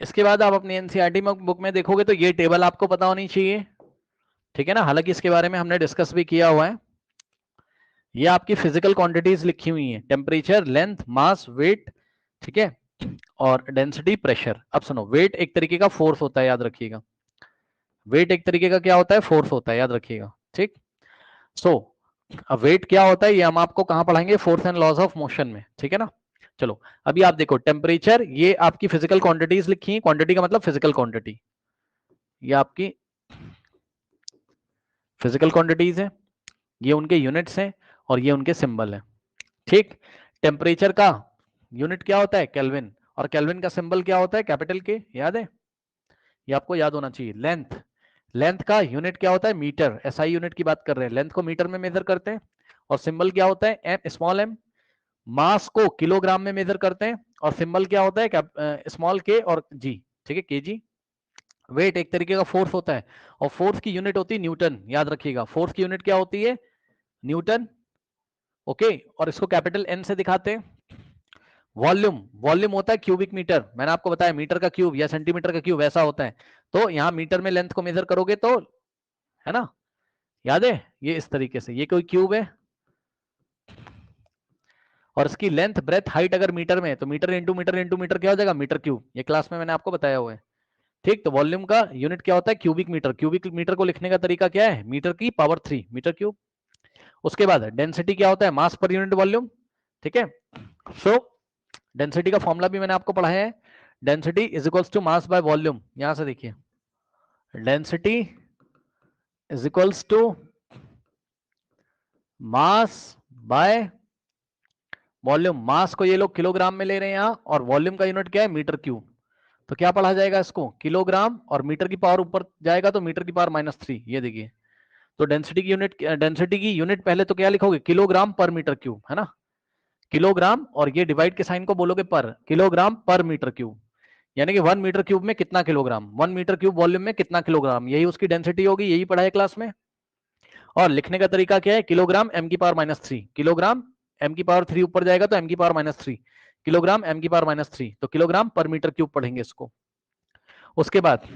इसके बाद आप अपनी एनसीईआरटी बुक में देखोगे तो ये टेबल आपको पता होनी चाहिए, ठीक है ना, हालांकि इसके बारे में हमने डिस्कस भी किया हुआ है। ये आपकी फिजिकल क्वांटिटीज लिखी हुई हैं, टेम्परेचर, लेंथ, मास, वेट, ठीक है, और डेंसिटी, प्रेशर। अब सुनो, वेट एक तरीके का फोर्स होता है, याद रखिएगा। वेट एक तरीके का क्या होता है, फोर्स होता है, याद रखिएगा, ठीक। सो अब वेट क्या होता है ये हम आपको कहां पढ़ाएंगे, force and laws of motion में, ठीक है ना। चलो अभी आप देखो, टेम्परेचर ये आपकी फिजिकल क्वांटिटीज लिखी है, क्वांटिटी का मतलब फिजिकल क्वांटिटी, ये आपकी फिजिकल क्वांटिटीज है, ये उनके यूनिट्स हैं और ये उनके सिंबल हैं, ठीक। टेम्परेचर का यूनिट क्या होता है, केल्विन, और केल्विन का सिंबल क्या होता है, कैपिटल के, याद है, ये आपको याद होना चाहिए। लेंथ, लेंथ का यूनिट क्या होता है, मीटर, एसआई यूनिट की बात कर रहे हैं, लेंथ को मीटर में मेजर करते हैं, और सिंबल क्या होता है, एम, स्मॉल एम। मास को किलोग्राम में मेजर करते हैं, और सिंबल क्या होता है, स्मॉल के और जी, ठीक है, केजी। वेट एक तरीके का फोर्स होता है, और फोर्स की यूनिट होती है न्यूटन, याद रखिएगा, फोर्स की यूनिट क्या होती है, न्यूटन, ओके, और इसको कैपिटल एन से दिखाते हैं। वॉल्यूम, वॉल्यूम होता है क्यूबिक मीटर, मैंने आपको बताया मीटर का क्यूब या सेंटीमीटर का क्यूब ऐसा होता है, तो यहाँ मीटर में लेंथ को मेजर करोगे तो, है ना, याद है, ये इस तरीके से, ये कोई क्यूब है, और इसकी लेंथ, ब्रेथ, हाइट अगर मीटर में है तो मीटर इंटू मीटर क्या हो जाएगा, मीटर क्यूब, ये क्लास में मैंने आपको बताया हुआ है, ठीक। तो वॉल्यूम का यूनिट क्या होता है, क्यूबिक मीटर, क्यूबिक मीटर को लिखने का तरीका क्या है, मीटर की पावर 3 मीटर क्यूब। उसके बाद डेंसिटी क्या होता है, मास पर यूनिट वॉल्यूम, ठीक है। सो डेंसिटी का फॉर्मूला भी मैंने आपको पढ़ाया है, density is equals to mass by volume, यहां से देखिए, density is equals to mass by volume. Mass को ये लोग किलोग्राम में ले रहे हैं यहाँ, और वॉल्यूम का यूनिट क्या है, मीटर क्यूब। तो क्या पढ़ा जाएगा इसको, किलोग्राम, और मीटर की पावर ऊपर जाएगा तो मीटर की पावर -3, ये देखिए। तो डेंसिटी की यूनिट पहले तो क्या लिखोगे, किलोग्राम पर मीटर क्यूब, है ना, किलोग्राम, और ये डिवाइड के साइन को बोलोगे पर, किलोग्राम पर मीटर क्यूब, यानी कि 1 मीटर क्यूब में कितना किलोग्राम, 1 मीटर क्यूब वॉल्यूम में कितना किलोग्राम, यही उसकी डेंसिटी होगी, यही पढ़ा है क्लास में। और लिखने का तरीका क्या है, किलोग्राम एम की पावर -3, किलोग्राम एम की पावर 3 ऊपर जाएगा तो एम की पावर -3, किलोग्राम एम की पावर -3, तो किलोग्राम पर मीटर क्यूब पढ़ेंगे इसको। उसके बाद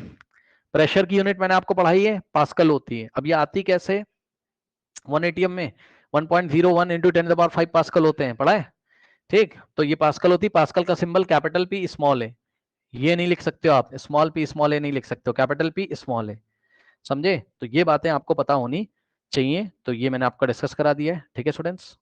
प्रेशर की यूनिट मैंने आपको पढ़ाई है, पास्कल होती है। अब ये आती कैसे, 1 एटीएम में 1.01 इंटू 10⁵ पास्कल होते हैं, पढ़ा है, ठीक। तो ये पास्कल होती है, पास्कल का सिंबल कैपिटल पी स्मॉल है, ये नहीं लिख सकते हो आप, स्मॉल पी स्मॉल ए नहीं लिख सकते हो, कैपिटल पी स्मॉल ए, समझे। तो ये बातें आपको पता होनी चाहिए, तो ये मैंने आपको डिस्कस करा दिया है, ठीक है स्टूडेंट्स।